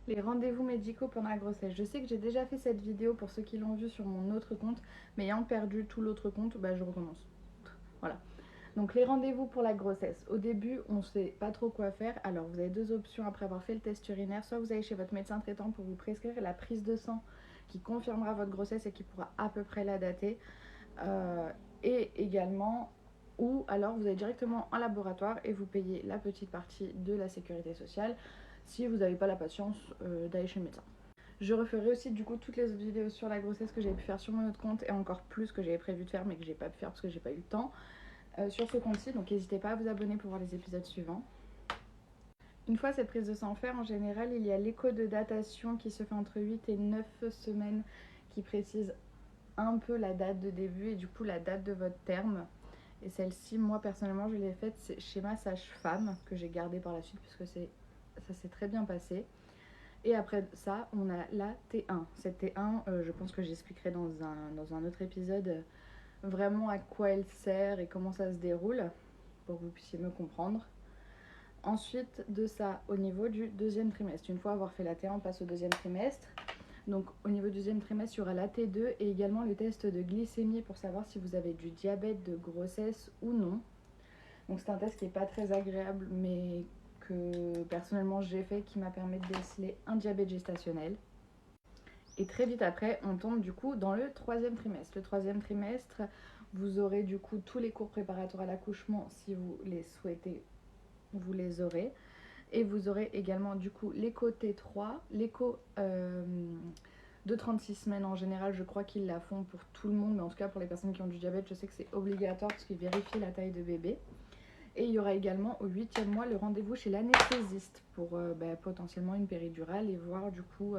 Les rendez-vous médicaux pendant la grossesse. Je sais que j'ai déjà fait cette vidéo pour ceux qui l'ont vue sur mon autre compte, mais ayant perdu tout l'autre compte, je recommence. Voilà. Donc les rendez-vous pour la grossesse. Au début, on ne sait pas trop quoi faire. Alors vous avez deux options après avoir fait le test urinaire. Soit vous allez chez votre médecin traitant pour vous prescrire la prise de sang qui confirmera votre grossesse et qui pourra à peu près la dater. Et également, ou alors vous allez directement en laboratoire et vous payez la petite partie de la sécurité sociale si vous n'avez pas la patience d'aller chez le médecin. Je referai aussi du coup toutes les autres vidéos sur la grossesse que j'avais pu faire sur mon autre compte et encore plus que j'avais prévu de faire mais que j'ai pas pu faire parce que j'ai pas eu le temps sur ce compte-ci. Donc n'hésitez pas à vous abonner pour voir les épisodes suivants. Une fois cette prise de sang faite, en général, il y a l'écho de datation qui se fait entre 8 et 9 semaines qui précise un peu la date de début et du coup la date de votre terme. Et celle-ci, moi personnellement, je l'ai faite chez ma sage-femme que j'ai gardée par la suite puisque ça s'est très bien passé. Et après ça, on a la T1. Cette T1, je pense que j'expliquerai dans un autre épisode vraiment à quoi elle sert et comment ça se déroule pour que vous puissiez me comprendre. Ensuite de ça, au niveau du deuxième trimestre, une fois avoir fait la T1, on passe au deuxième trimestre. Donc au niveau du deuxième trimestre, il y aura la T2 et également le test de glycémie pour savoir si vous avez du diabète de grossesse ou non. Donc c'est un test qui n'est pas très agréable mais que personnellement j'ai fait qui m'a permis de déceler un diabète gestationnel. Et très vite après, on tombe du coup dans le troisième trimestre. Le troisième trimestre, vous aurez du coup tous les cours préparatoires à l'accouchement si vous les souhaitez, vous les aurez. Et vous aurez également du coup l'écho T3, l'écho de 36 semaines en général, je crois qu'ils la font pour tout le monde, mais en tout cas pour les personnes qui ont du diabète, je sais que c'est obligatoire parce qu'ils vérifient la taille de bébé. Et il y aura également au 8e mois le rendez-vous chez l'anesthésiste pour potentiellement une péridurale et voir du coup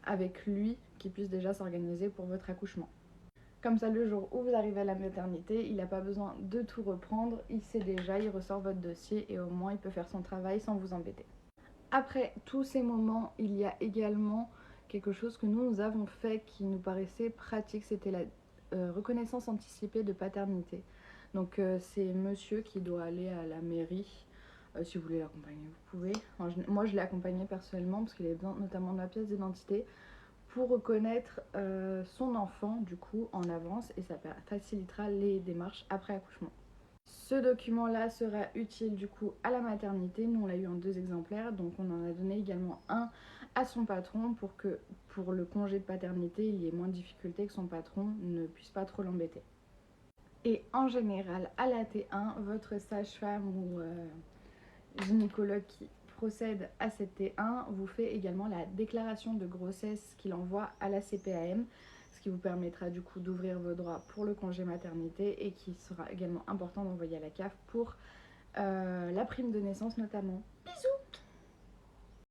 avec lui qui puisse déjà s'organiser pour votre accouchement. Comme ça, le jour où vous arrivez à la maternité, il n'a pas besoin de tout reprendre, il sait déjà, il ressort votre dossier et au moins il peut faire son travail sans vous embêter. Après tous ces moments, il y a également quelque chose que nous avons fait qui nous paraissait pratique, c'était la reconnaissance anticipée de paternité. Donc c'est monsieur qui doit aller à la mairie. Si vous voulez l'accompagner, vous pouvez. Moi, je l'ai accompagné personnellement parce qu'il avait besoin notamment de ma pièce d'identité pour reconnaître son enfant du coup en avance et ça facilitera les démarches après accouchement. Ce document-là sera utile du coup à la maternité. Nous, on l'a eu en 2 exemplaires, donc on en a donné également un à son patron pour que pour le congé de paternité, il y ait moins de difficultés, que son patron ne puisse pas trop l'embêter. Et en général, à la T1, votre sage-femme ou gynécologue qui procède à cette T1 vous fait également la déclaration de grossesse qu'il envoie à la CPAM, ce qui vous permettra du coup d'ouvrir vos droits pour le congé maternité et qui sera également important d'envoyer à la CAF pour la prime de naissance notamment.